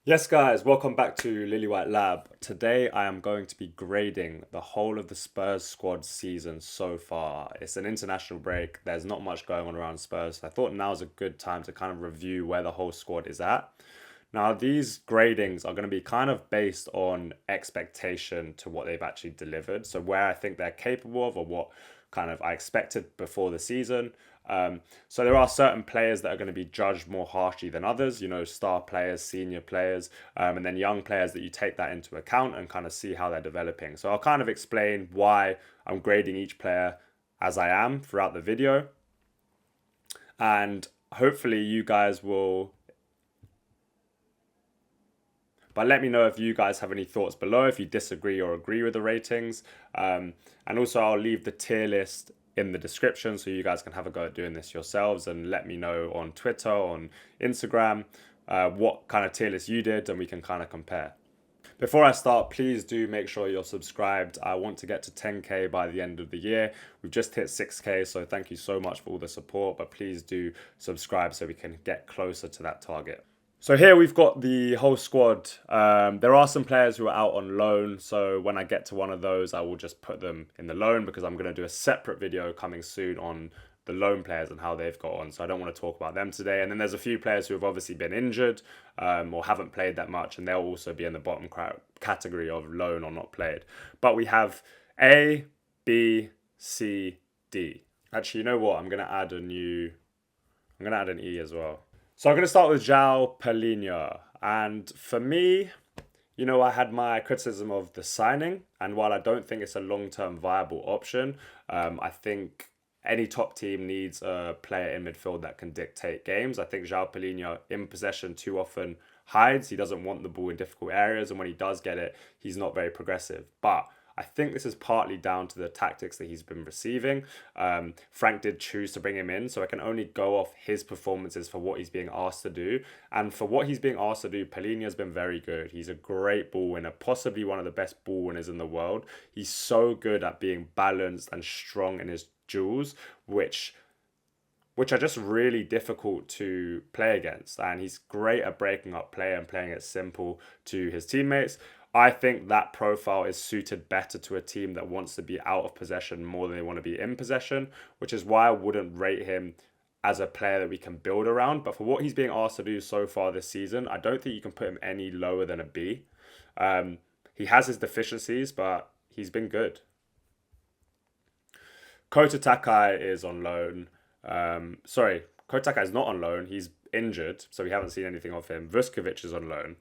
Yes, guys, welcome back to Lilywhite Lab. Today I am going to be grading the whole of the Spurs squad season so far. It's an international break, there's not much going on around Spurs, so I thought now's a good time to kind of review where the whole squad is at. Now, these gradings are going to be kind of based on expectation to what they've actually delivered. So, where I think they're capable of, or what kind of I expected before the season. So, there are certain players that are going to be judged more harshly than others, star players, senior players, and then young players that you take that into account and kind of see how they're developing. So, I'll kind of explain why I'm grading each player as I am throughout the video. And hopefully, you guys will But let me know if you guys have any thoughts below, if you disagree or agree with the ratings. And also, I'll leave the tier list in the description so you guys can have a go at doing this yourselves and let me know on Twitter, on Instagram, what kind of tier list you did and we can kind of compare. Before I start, please do make sure you're subscribed. I want to get to 10k by the end of the year. We've just hit 6k, so thank you so much for all the support, but please do subscribe so we can get closer to that target. So here we've got the whole squad. There are some players who are out on loan. So when I get to one of those, I will just put them in the loan because I'm going to do a separate video coming soon on the loan players and how they've got on. So I don't want to talk about them today. And then there's a few players who have obviously been injured or haven't played that much. And they'll also be in the bottom category of loan or not played. But we have A, B, C, D. Actually, you know what? I'm going to add an E as well. So I'm going to start with João Palhinha. And for me, I had my criticism of the signing. And while I don't think it's a long-term viable option, I think any top team needs a player in midfield that can dictate games. I think João Palhinha in possession too often hides. He doesn't want the ball in difficult areas. And when he does get it, he's not very progressive. But I think this is partly down to the tactics that he's been receiving. Frank did choose to bring him in, so I can only go off his performances for what he's being asked to do. And for what he's being asked to do, Palhinha has been very good. He's a great ball winner, possibly one of the best ball winners in the world. He's so good at being balanced and strong in his duels, which are just really difficult to play against. And he's great at breaking up play and playing it simple to his teammates. I think that profile is suited better to a team that wants to be out of possession more than they want to be in possession, which is why I wouldn't rate him as a player that we can build around. But for what he's being asked to do so far this season, I don't think you can put him any lower than a B. He has his deficiencies, but he's been good. Kota Takai is on loan. Sorry, Kota Takai is not on loan. He's injured, so we haven't seen anything of him. Vuskovic is on loan.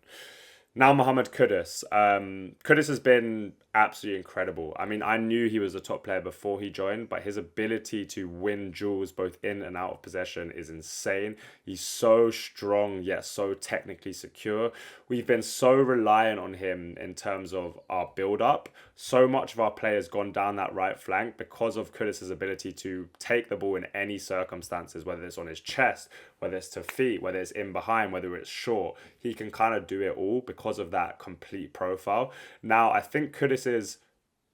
Now Mohamed Kudus. Kudus has been absolutely incredible. I mean, I knew he was a top player before he joined, but his ability to win duels both in and out of possession is insane. He's so strong, yet so technically secure. We've been so reliant on him in terms of our build-up. So much of our players gone down that right flank because of Kudus' ability to take the ball in any circumstances, whether it's on his chest, whether it's to feet, whether it's in behind, whether it's short. He can kind of do it all because of that complete profile. Now, I think Kudus's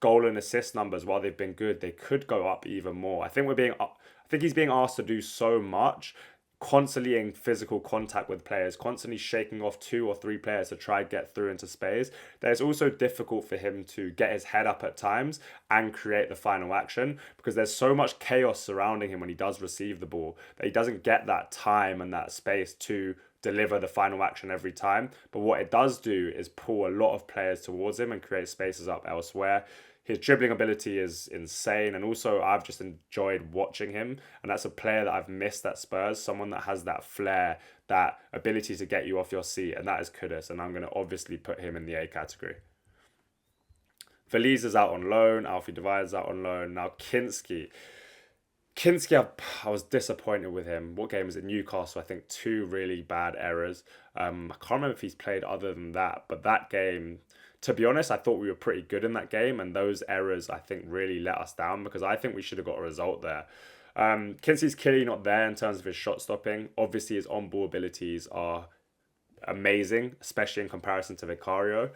goal and assist numbers, while they've been good, they could go up even more. I think he's being asked to do so much, constantly in physical contact with players, constantly shaking off two or three players to try and get through into space. That it's also difficult for him to get his head up at times and create the final action because there's so much chaos surrounding him when he does receive the ball that he doesn't get that time and that space to deliver the final action every time. But what it does do is pull a lot of players towards him and create spaces up elsewhere. His dribbling ability is insane, and also I've just enjoyed watching him. And that's a player that I've missed at Spurs, someone that has that flair, that ability to get you off your seat, and that is Kudus. And I'm going to obviously put him in the A category. Feliz is out on loan. Alfie Devine is out on loan. Now Kinski, I was disappointed with him. What game was it? Newcastle, I think two really bad errors. I can't remember if he's played other than that, but that game, to be honest, I thought we were pretty good in that game, and those errors I think really let us down because I think we should have got a result there. Kinsley's clearly not there in terms of his shot stopping. Obviously, his on-ball abilities are amazing, especially in comparison to Vicario.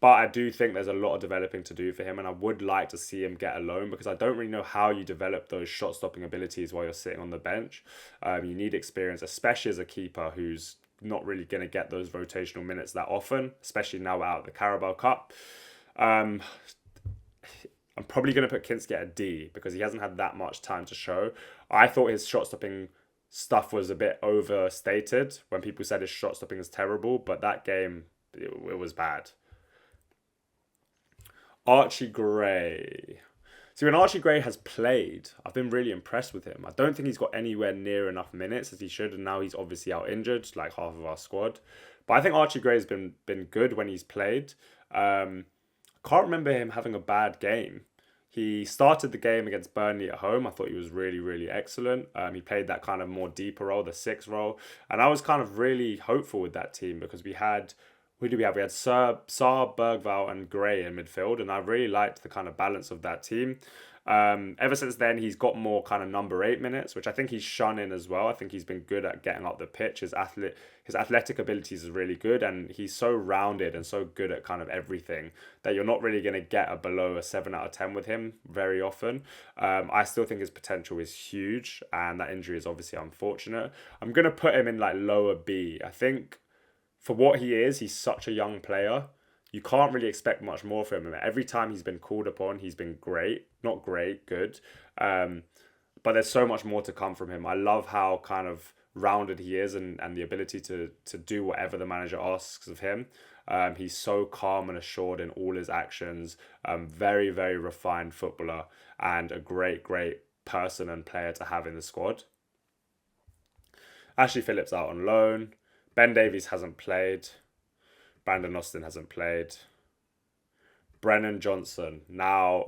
But I do think there's a lot of developing to do for him, and I would like to see him get a loan because I don't really know how you develop those shot stopping abilities while you're sitting on the bench. You need experience, especially as a keeper who's not really going to get those rotational minutes that often, especially now we're out of the Carabao Cup. I'm probably going to put Kinski at a D because he hasn't had that much time to show. I thought his shot stopping stuff was a bit overstated when people said his shot stopping is terrible, but that game, it was bad. Archie Gray. See, when Archie Gray has played, I've been really impressed with him. I don't think he's got anywhere near enough minutes as he should, and now he's obviously out injured, like half of our squad. But I think Archie Gray has been good when he's played. Can't remember him having a bad game. He started the game against Burnley at home. I thought he was really, really excellent. He played that kind of more deeper role, the sixth role. And I was kind of really hopeful with that team because we had, who do we have? We had Saar, Bergvall and Gray in midfield. And I really liked the kind of balance of that team. Ever since then, he's got more kind of number 8 minutes, which I think he's shone in as well. I think he's been good at getting up the pitch. His athletic abilities is really good, and he's so rounded and so good at kind of everything that you're not really going to get below a 7 out of 10 with him very often. I still think his potential is huge, and that injury is obviously unfortunate. I'm going to put him in like lower B. I think for what he is, he's such a young player. You can't really expect much more from him. Every time he's been called upon, he's been great. Not great, good. But there's so much more to come from him. I love how kind of rounded he is and the ability to do whatever the manager asks of him. He's so calm and assured in all his actions. Very, very refined footballer and a great, great person and player to have in the squad. Ashley Phillips out on loan. Ben Davies hasn't played. Brandon Austin hasn't played. Brennan Johnson. Now,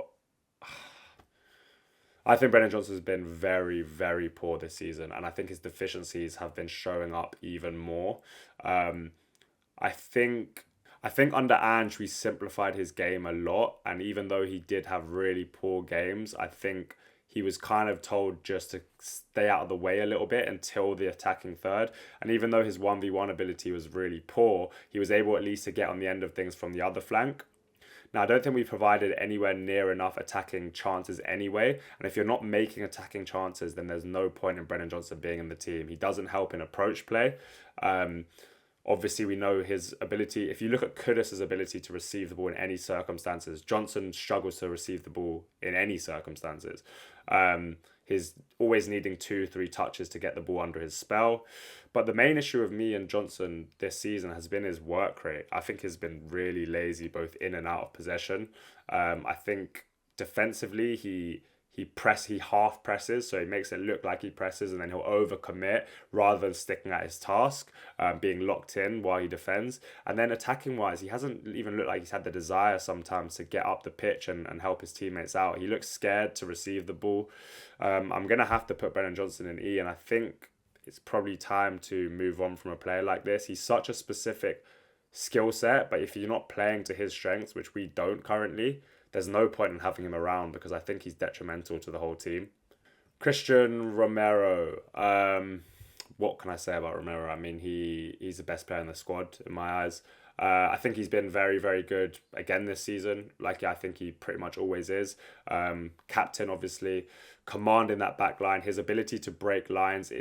I think Brennan Johnson has been very, very poor this season, and I think his deficiencies have been showing up even more. I think under Ange we simplified his game a lot, and even though he did have really poor games, I think he was kind of told just to stay out of the way a little bit until the attacking third. And even though his 1v1 ability was really poor, he was able at least to get on the end of things from the other flank. Now, I don't think we provided anywhere near enough attacking chances anyway. And if you're not making attacking chances, then there's no point in Brennan Johnson being in the team. He doesn't help in approach play. Obviously, we know his ability. If you look at Kudus' ability to receive the ball in any circumstances, Johnson struggles to receive the ball in any circumstances. He's always needing 2-3 touches to get the ball under his spell. But the main issue of me and Johnson this season has been his work rate. I think he's been really lazy both in and out of possession. I think defensively he half presses, so he makes it look like he presses and then he'll overcommit rather than sticking at his task, being locked in while he defends. And then attacking wise, he hasn't even looked like he's had the desire sometimes to get up the pitch and help his teammates out. He looks scared to receive the ball. I'm going to have to put Brennan Johnson in E, and I think it's probably time to move on from a player like this. He's such a specific skill set, but if you're not playing to his strengths, which we don't currently, there's no point in having him around because I think he's detrimental to the whole team. Christian Romero. What can I say about Romero? I mean, he's the best player in the squad in my eyes. I think he's been very, very good again this season. Like I think he pretty much always is. Captain, obviously, commanding that back line. His ability to break lines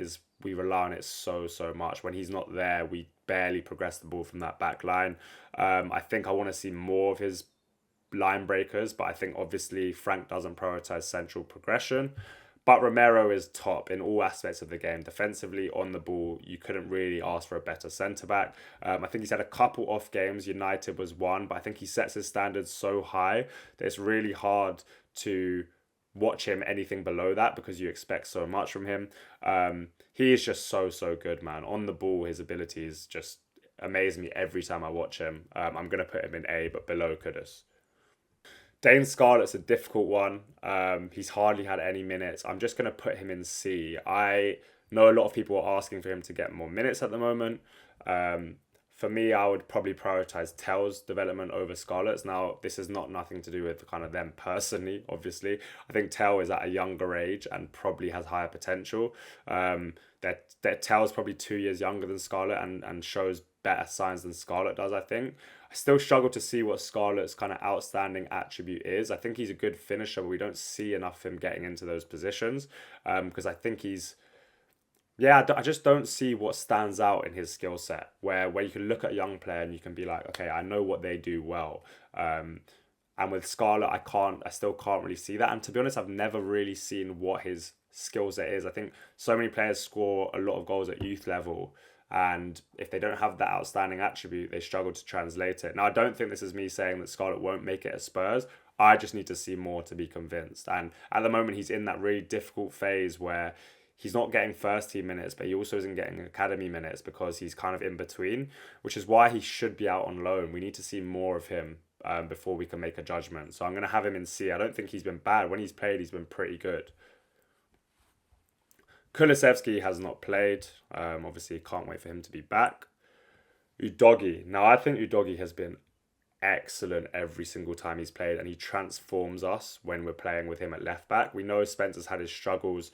we rely on it so much. When he's not there, we barely progress the ball from that back line. I think I want to see more of his line breakers, but I think obviously Frank doesn't prioritize central progression. But Romero is top in all aspects of the game. Defensively, on the ball, you couldn't really ask for a better centre-back. I think he's had a couple off games. United was one, but I think he sets his standards so high that it's really hard to watch him anything below that because you expect so much from him. He is just so good, man. On the ball, his abilities just amaze me every time I watch him. I'm going to put him in A, but below Kudus. Dane Scarlett's a difficult one. He's hardly had any minutes. I'm just going to put him in C. I know a lot of people are asking for him to get more minutes at the moment. For me, I would probably prioritize Tell's development over Scarlett's. Now, this is nothing to do with kind of them personally, obviously. I think Tell is at a younger age and probably has higher potential. That Tell's probably 2 years younger than Scarlett and shows better signs than Scarlett does, I think. I still struggle to see what Scarlett's kind of outstanding attribute is. I think he's a good finisher, but we don't see enough of him getting into those positions because I think he's Yeah, I just don't see what stands out in his skill set. Where you can look at a young player and you can be like, okay, I know what they do well. And with Scarlett, I still can't really see that. And to be honest, I've never really seen what his skill set is. I think so many players score a lot of goals at youth level, and if they don't have that outstanding attribute, they struggle to translate it. Now, I don't think this is me saying that Scarlett won't make it at Spurs. I just need to see more to be convinced. And at the moment, he's in that really difficult phase where he's not getting first team minutes, but he also isn't getting academy minutes because he's kind of in between, which is why he should be out on loan. We need to see more of him before we can make a judgment. So I'm going to have him in C. I don't think he's been bad. When he's played, he's been pretty good. Kulusevski has not played. Obviously, can't wait for him to be back. Udogi. Now, I think Udogi has been excellent every single time he's played, and he transforms us when we're playing with him at left back. We know Spencer's had his struggles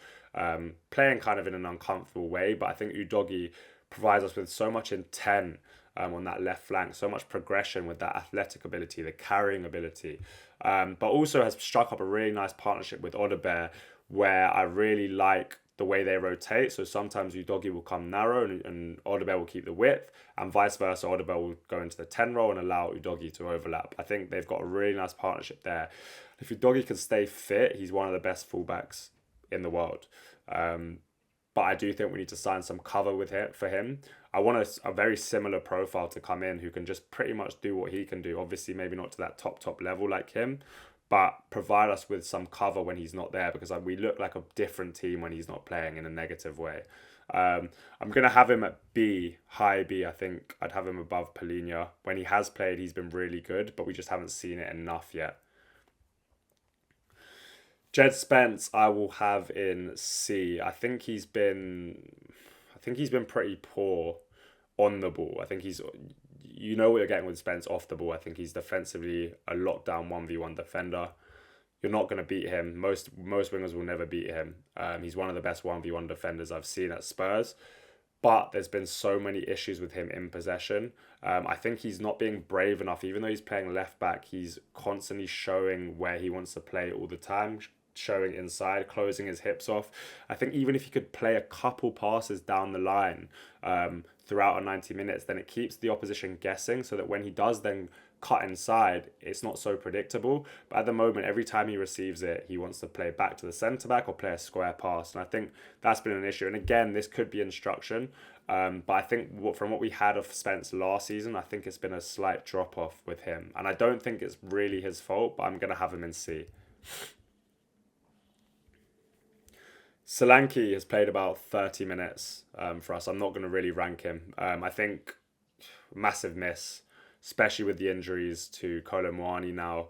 playing kind of in an uncomfortable way, but I think Udogi provides us with so much intent on that left flank, so much progression with that athletic ability, the carrying ability, but also has struck up a really nice partnership with Odebear, where I really like the way they rotate. So sometimes Udogi will come narrow and Odebear will keep the width, and vice versa. Odebear will go into the 10 role and allow Udogi to overlap. I think they've got a really nice partnership there. If Udogi can stay fit, he's one of the best fullbacks in the world. But I do think we need to sign some cover with him for him. I want a very similar profile to come in who can just pretty much do what he can do. Obviously, maybe not to that top level like him, but provide us with some cover when he's not there, because we look like a different team when he's not playing in a negative way. I'm going to have him at B, high B. I think I'd have him above Polina. When he has played, he's been really good, but we just haven't seen it enough yet. Jed Spence, I will have in C. I think he's been pretty poor on the ball. I think you know what you're getting with Spence off the ball. I think he's defensively a lockdown 1v1 defender. You're not going to beat him. Most wingers will never beat him. He's one of the best 1v1 defenders I've seen at Spurs. But there's been so many issues with him in possession. I think he's not being brave enough. Even though he's playing left back, he's constantly showing where he wants to play all the time, showing inside, closing his hips off. I think even if he could play a couple passes down the line throughout a 90 minutes, then it keeps the opposition guessing, so that when he does then cut inside, it's not so predictable. But at the moment, every time he receives it, he wants to play back to the centre back or play a square pass. And I think that's been an issue. And again, this could be instruction. But I think from what we had of Spence last season, I think it's been a slight drop off with him. And I don't think it's really his fault, but I'm going to have him in C. Solanke has played about 30 minutes for us. I'm not going to really rank him. I think massive miss, especially with the injuries to Kolo Muani now.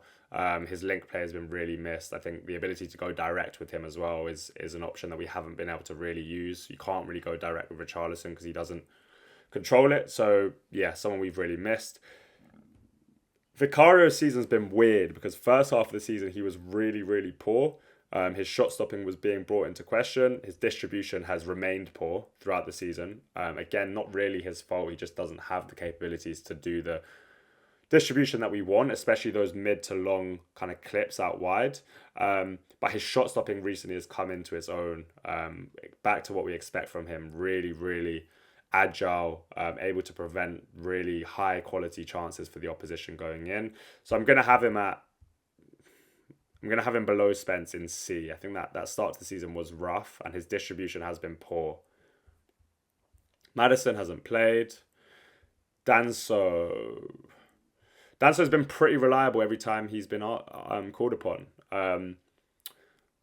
His link play has been really missed. I think the ability to go direct with him as well is an option that we haven't been able to really use. You can't really go direct with Richarlison because he doesn't control it. So yeah, someone we've really missed. Vicario's season's been weird because first half of the season he was really, really poor. His shot stopping was being brought into question. His distribution has remained poor throughout the season. Again, not really his fault. He just doesn't have the capabilities to do the distribution that we want, especially those mid to long kind of clips out wide. But his shot stopping recently has come into its own. Back to what we expect from him. Really, really agile, able to prevent really high quality chances for the opposition going in. So I'm going to have him below Spence in C. I think that start to the season was rough and his distribution has been poor. Maddison hasn't played. Danso's been pretty reliable every time he's been called upon.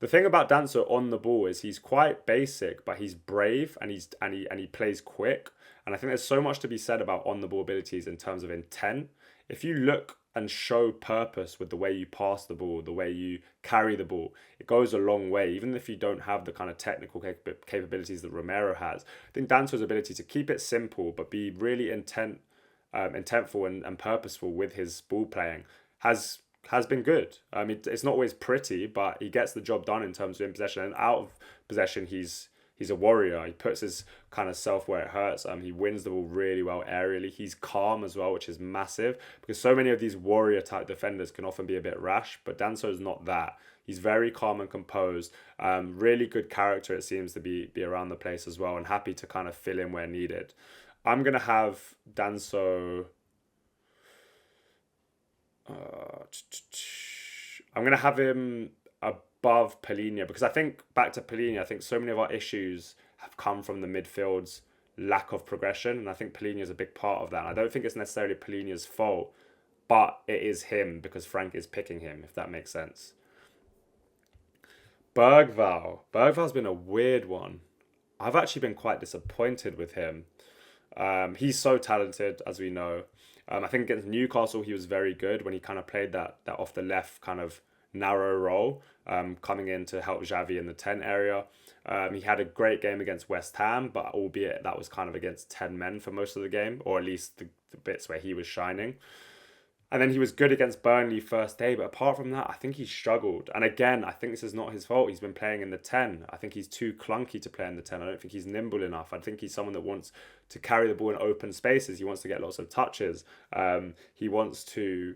The thing about Danso on the ball is he's quite basic, but he's brave and he plays quick. And I think there's so much to be said about on the ball abilities in terms of intent. If you look and show purpose with the way you pass the ball, the way you carry the ball, it goes a long way. Even if you don't have the kind of technical capabilities that Romero has, I think Danso's ability to keep it simple but be really intentful and purposeful with his ball playing has been good. It's not always pretty, but he gets the job done in terms of in possession, and out of possession he's he's a warrior. He puts his kind of self where it hurts. He wins the ball really well aerially. He's calm as well, which is massive because so many of these warrior type defenders can often be a bit rash, but Danso's not that. He's very calm and composed. Really good character, it seems to be around the place as well, and happy to kind of fill in where needed. I'm gonna have Danso. I'm gonna have him above Palhinha because I think back to Palhinha. I think so many of our issues have come from the midfield's lack of progression, and I think Palhinha is a big part of that. I don't think it's necessarily Palhinha's fault, but it is him because Frank is picking him. If that makes sense. Bergvall. Bergvall's been a weird one. I've actually been quite disappointed with him. He's so talented, as we know. I think against Newcastle, he was very good when he kind of played that off the left kind of narrow role, coming in to help Xavi in the 10 area. He had a great game against West Ham, but albeit that was kind of against 10 men for most of the game, or at least the bits where he was shining. And then he was good against Burnley first day, but apart from that, I think he struggled. And again, I think this is not his fault. He's been playing in the 10. I think he's too clunky to play in the 10. I don't think he's nimble enough. I think he's someone that wants to carry the ball in open spaces. He wants to get lots of touches. He wants to,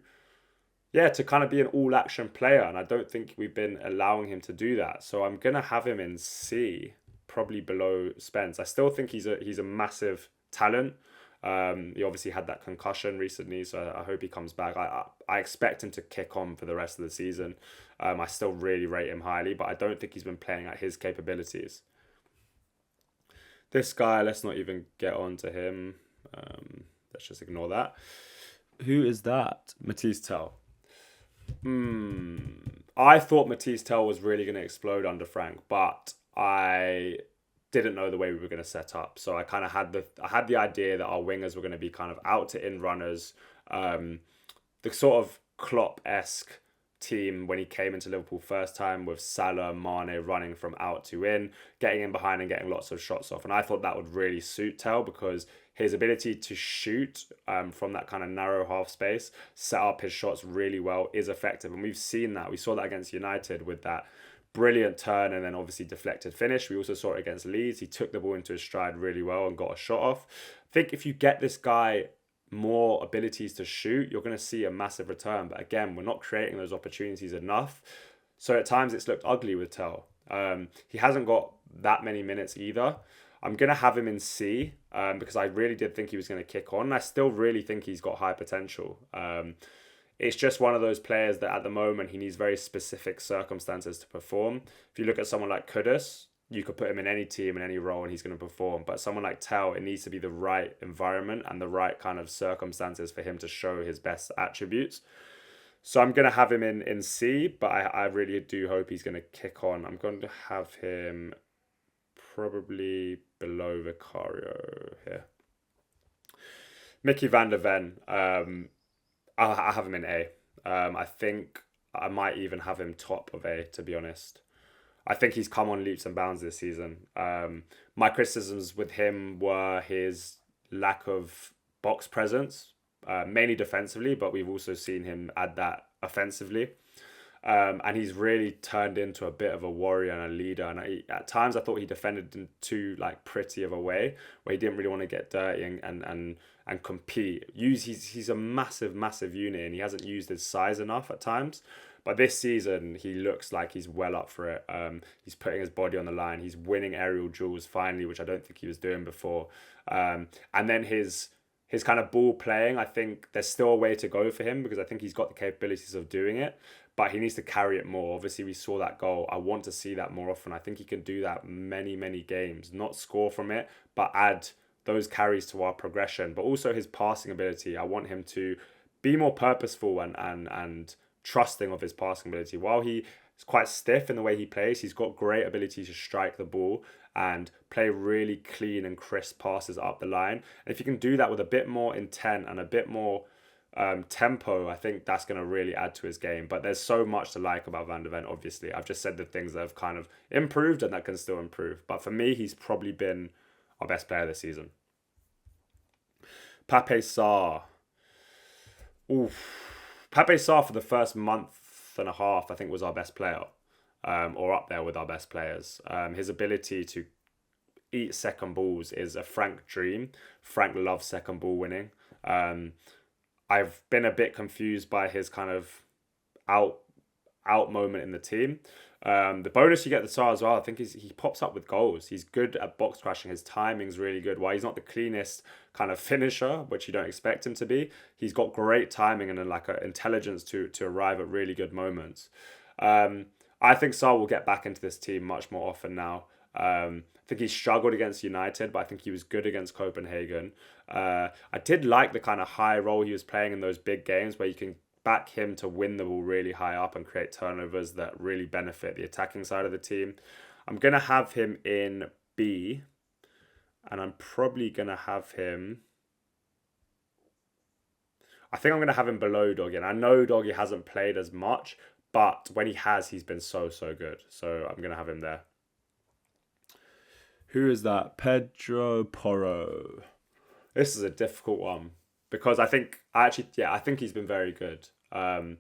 yeah, to kind of be an all-action player. And I don't think we've been allowing him to do that. So I'm going to have him in C, probably below Spence. I still think he's a massive talent. He obviously had that concussion recently, so I hope he comes back. I expect him to kick on for the rest of the season. I still really rate him highly, but I don't think he's been playing at his capabilities. This guy, let's not even get on to him. Let's just ignore that. Who is that? Matisse Tell. I thought Matisse Tell was really going to explode under Frank, but I didn't know the way we were going to set up. So I kind of had the idea that our wingers were going to be kind of out to in runners. The sort of Klopp-esque team when he came into Liverpool first time with Salah, Mane running from out to in, getting in behind and getting lots of shots off. And I thought that would really suit Tell because his ability to shoot from that kind of narrow half space, set up his shots really well, is effective. And we've seen that. We saw that against United with that brilliant turn and then obviously deflected finish. We also saw it against Leeds. He took the ball into his stride really well and got a shot off. I think if you get this guy more abilities to shoot, you're going to see a massive return. But again, we're not creating those opportunities enough. So at times it's looked ugly with Tell. He hasn't got that many minutes either. I'm going to have him in C because I really did think he was going to kick on. I still really think he's got high potential. It's just one of those players that at the moment he needs very specific circumstances to perform. If you look at someone like Kudus, you could put him in any team, in any role, and he's going to perform. But someone like Tell, it needs to be the right environment and the right kind of circumstances for him to show his best attributes. So I'm going to have him in C, but I really do hope he's going to kick on. I'm going to have him probably below Vicario here. Mickey van der Ven. I have him in A. I think I might even have him top of A, to be honest. I think he's come on leaps and bounds this season. My criticisms with him were his lack of box presence, mainly defensively, but we've also seen him add that offensively. And he's really turned into a bit of a warrior and a leader. And at times I thought he defended in too pretty of a way, where he didn't really want to get dirty and compete. He's a massive unit, and he hasn't used his size enough at times. But this season, he looks like he's well up for it. He's putting his body on the line. He's winning aerial duels finally, which I don't think he was doing before. And then his kind of ball playing, I think there's still a way to go for him because I think he's got the capabilities of doing it, but he needs to carry it more. Obviously, we saw that goal. I want to see that more often. I think he can do that many games, not score from it, but add those carries to our progression. But also his passing ability. I want him to be more purposeful and trusting of his passing ability. While he is quite stiff in the way he plays, he's got great ability to strike the ball and play really clean and crisp passes up the line. And if you can do that with a bit more intent and a bit more tempo, I think that's going to really add to his game. But there's so much to like about Van der Ven, obviously. I've just said the things that have kind of improved and that can still improve. But for me, he's probably been our best player this season. Pape Sarr. Pape Sarr for the first month and a half, I think, was our best player, or up there with our best players. His ability to eat second balls is a Frank dream. Frank loves second ball winning. Um, I've been a bit confused by his kind of out out moment in the team. The bonus you get at the start as well, I think he pops up with goals. He's good at box crashing. His timing's really good. While he's not the cleanest kind of finisher, which you don't expect him to be, he's got great timing and like a intelligence to arrive at really good moments. Um, I think Saul will get back into this team much more often now. I think he struggled against United, but I think he was good against Copenhagen. I did like the kind of high role he was playing in those big games where you can back him to win the ball really high up and create turnovers that really benefit the attacking side of the team. I'm going to have him in B, and I'm probably going to have him. I think I'm going to have him below Doggy. And I know Doggy hasn't played as much, but when he has, he's been so good. So I'm going to have him there. Who is that? Pedro Porro. This is a difficult one because I think he's been very good. I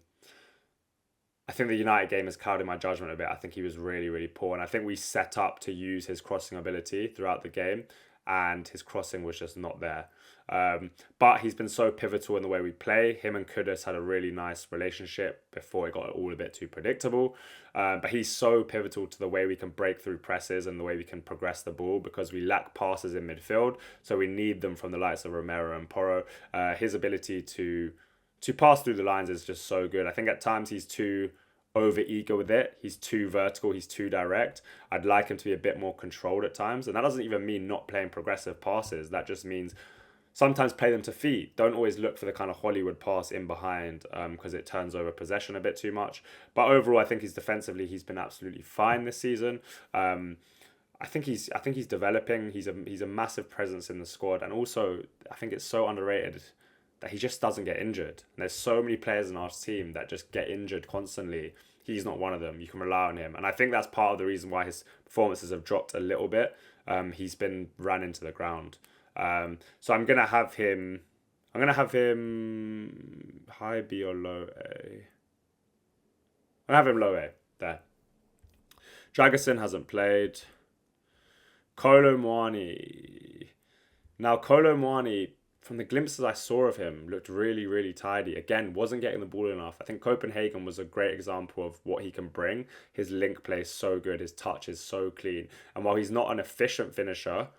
think the United game has clouded my judgment a bit. I think he was really poor, and I think we set up to use his crossing ability throughout the game, and his crossing was just not there. But he's been so pivotal in the way we play. Him and Kudus had a really nice relationship before it got all a bit too predictable. But he's so pivotal to the way we can break through presses and the way we can progress the ball because we lack passes in midfield. So we need them from the likes of Romero and Porro. His ability to pass through the lines is just so good. I think at times he's too over eager with it. He's too vertical. He's too direct. I'd like him to be a bit more controlled at times. And that doesn't even mean not playing progressive passes. That just means sometimes play them to feet. Don't always look for the kind of Hollywood pass in behind because it turns over possession a bit too much. But overall, I think he's been absolutely fine this season. I think he's developing. He's a massive presence in the squad, and also I think it's so underrated that he just doesn't get injured. And there's so many players in our team that just get injured constantly. He's not one of them. You can rely on him, and I think that's part of the reason why his performances have dropped a little bit. He's been ran into the ground. So I'm gonna have him. High B or low A. I'm gonna have him low A there. Dragerson hasn't played. Kolo Muani. Now Kolo Muani, from the glimpses I saw of him, looked really tidy. Again, wasn't getting the ball enough. I think Copenhagen was a great example of what he can bring. His link play is so good. His touch is so clean. And while he's not an efficient finisher,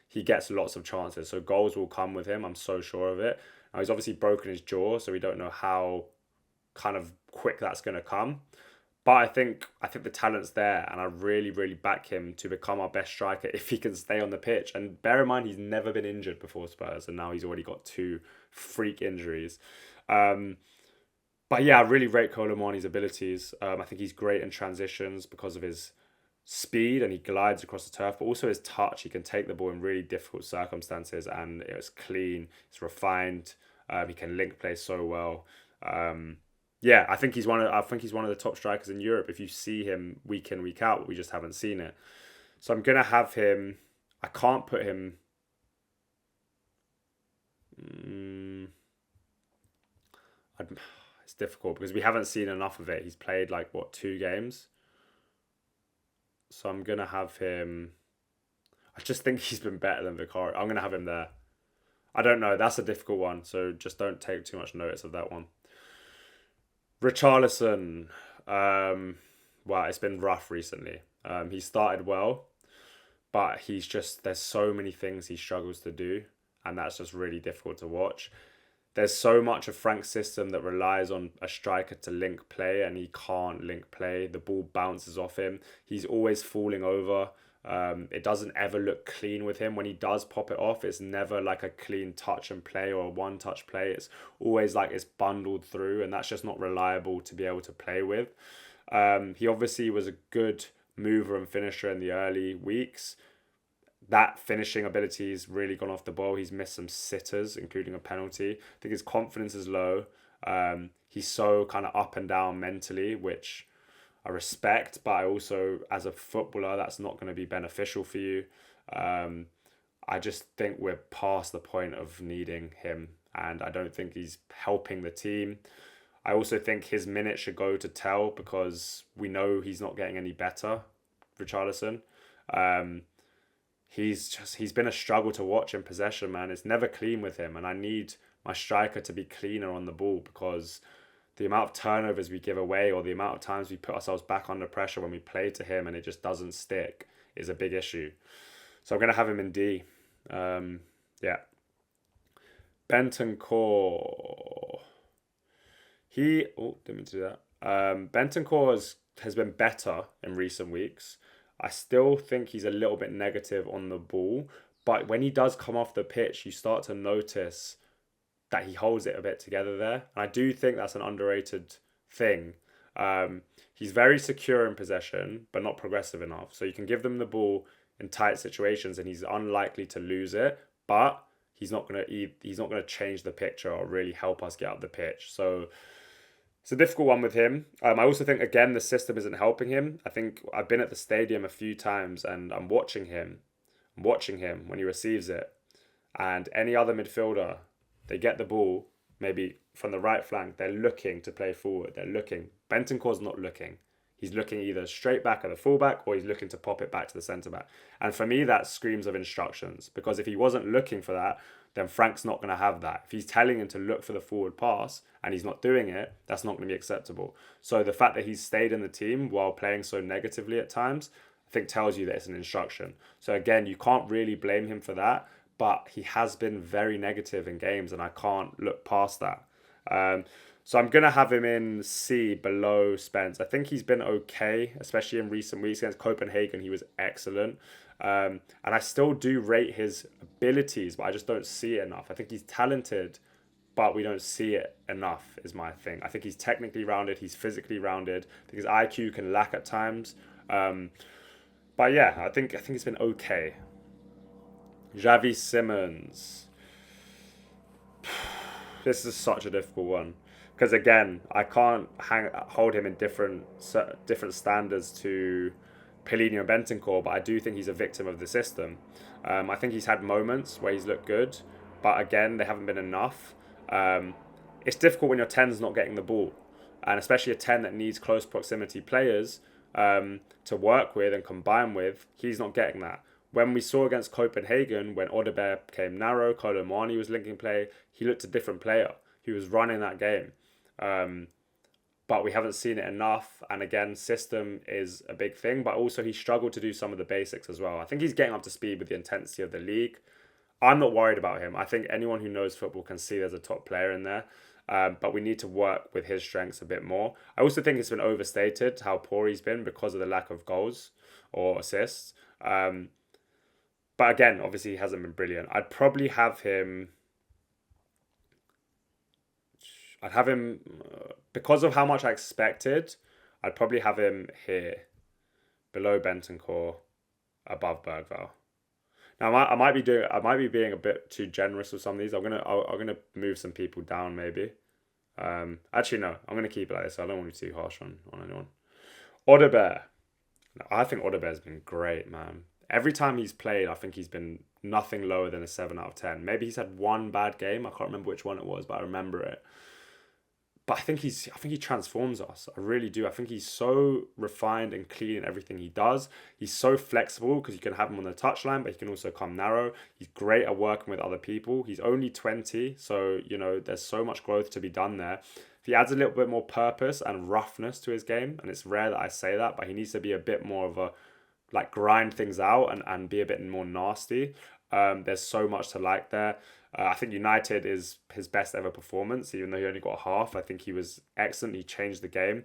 he gets lots of chances. So goals will come with him. I'm so sure of it. Now, he's obviously broken his jaw, so we don't know how kind of quick that's going to come. But I think the talent's there, and I really back him to become our best striker if he can stay on the pitch. And bear in mind, he's never been injured before Spurs, and now he's already got 2 freak injuries. But yeah, I really rate Kolo Muani's abilities. I think he's great in transitions because of his speed, and he glides across the turf, but also his touch. He can take the ball in really difficult circumstances, and it's clean, it's refined. He can link play so well. Yeah, I think he's one of the top strikers in Europe. If you see him week in, week out, but we just haven't seen it. So I'm gonna have him. I can't put him. It's difficult because we haven't seen enough of it. He's played 2 games. So I'm gonna have him. I just think he's been better than Vicario. I'm gonna have him there. I don't know. That's a difficult one. So just don't take too much notice of that one. Richarlison, wow, it's been rough recently. He started well, but there's so many things he struggles to do, and that's just really difficult to watch. There's so much of Frank's system that relies on a striker to link play, and he can't link play. The ball bounces off him. He's always falling over. It doesn't ever look clean with him. When he does pop it off, it's never like a clean touch and play or a one-touch play. It's always like it's bundled through, and that's just not reliable to be able to play with. He obviously was a good mover and finisher in the early weeks. That finishing ability has really gone off the ball. He's missed some sitters, including a penalty. I think his confidence is low. He's so kind of up and down mentally, which I respect, but I also, as a footballer, that's not going to be beneficial for you. I just think we're past the point of needing him, and I don't think he's helping the team. I also think his minutes should go to Tell because we know he's not getting any better, Richarlison. he's been a struggle to watch in possession, man. It's never clean with him, and I need my striker to be cleaner on the ball, because the amount of turnovers we give away, or the amount of times we put ourselves back under pressure when we play to him and it just doesn't stick, is a big issue. So I'm going to have him in D. Yeah. Bentancur. Didn't mean to do that. Bentancur has been better in recent weeks. I still think he's a little bit negative on the ball, but when he does come off the pitch, you start to notice that he holds it a bit together there. And I do think that's an underrated thing. He's very secure in possession, but not progressive enough. So you can give them the ball in tight situations, and he's unlikely to lose it, but he's not gonna change the picture or really help us get up the pitch. So it's a difficult one with him. I also think, again, the system isn't helping him. I think I've been at the stadium a few times and I'm watching him when he receives it. And any other midfielder, they get the ball, maybe from the right flank, they're looking to play forward. They're looking. Bentancur's not looking. He's looking either straight back at the fullback, or he's looking to pop it back to the centre-back. And for me, that screams of instructions. Because if he wasn't looking for that, then Frank's not going to have that. If he's telling him to look for the forward pass and he's not doing it, that's not going to be acceptable. So the fact that he's stayed in the team while playing so negatively at times, I think tells you that it's an instruction. So again, you can't really blame him for that, but he has been very negative in games, and I can't look past that. So I'm going to have him in C, below Spence. I think he's been okay, especially in recent weeks. Against Copenhagen, he was excellent. And I still do rate his abilities, but I just don't see it enough. I think he's talented, but we don't see it enough, is my thing. I think he's technically rounded. He's physically rounded. I think his IQ can lack at times. But yeah, I think it's been okay. Xavi Simons. This is such a difficult one. Because again, I can't hold him in different standards to Pellegrini and Bentancur, but I do think he's a victim of the system. I think he's had moments where he's looked good, but again, they haven't been enough. It's difficult when your 10's not getting the ball, and especially a 10 that needs close proximity players to work with and combine with. He's not getting that. When we saw against Copenhagen, when Odegaard came narrow, Kolo Muani was linking play, he looked a different player. He was running that game. But we haven't seen it enough. And again, system is a big thing, but also he struggled to do some of the basics as well. I think he's getting up to speed with the intensity of the league. I'm not worried about him. I think anyone who knows football can see there's a top player in there. But we need to work with his strengths a bit more. I also think it's been overstated how poor he's been because of the lack of goals or assists. But again, obviously he hasn't been brilliant. I'd probably have him... because of how much I expected, I'd probably have him here, below Bentancur, above Bergvall. Now I might be being a bit too generous with some of these. I'm gonna move some people down maybe. Actually no, I'm gonna keep it like this. I don't want to be too harsh on anyone. Odegaard. I think Odegaard's been great, man. Every time he's played, I think he's been nothing lower than a 7 out of 10. Maybe he's had one bad game. I can't remember which one it was, but I remember it. But I think he transforms us. I really do. I think he's so refined and clean in everything he does. He's so flexible because you can have him on the touchline, but he can also come narrow. He's great at working with other people. He's only 20, so there's so much growth to be done there. If he adds a little bit more purpose and roughness to his game, and it's rare that I say that, but he needs to be a bit more of a grind things out and be a bit more nasty. There's so much to like there. I think United is his best ever performance, even though he only got half. I think he was excellent. He changed the game.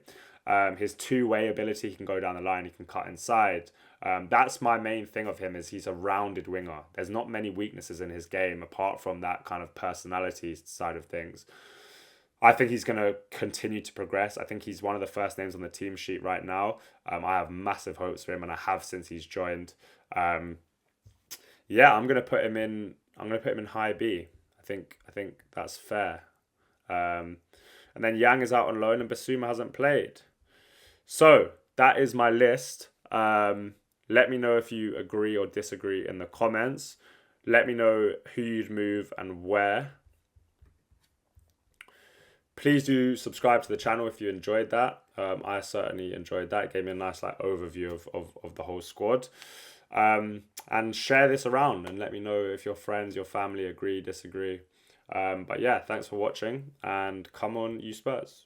His two-way ability, he can go down the line, he can cut inside. That's my main thing of him, is he's a rounded winger. There's not many weaknesses in his game apart from that kind of personality side of things. I think he's going to continue to progress. I think he's one of the first names on the team sheet right now. I have massive hopes for him, and I have since he's joined. I'm going to put him in. I'm going to put him in high B. I think that's fair. And then Yang is out on loan, and Basuma hasn't played. So that is my list. Let me know if you agree or disagree in the comments. Let me know who you'd move and where. Please do subscribe to the channel if you enjoyed that. I certainly enjoyed that. It gave me a nice overview of the whole squad. And share this around and let me know if your friends, your family agree, disagree. But yeah, thanks for watching and come on, you Spurs.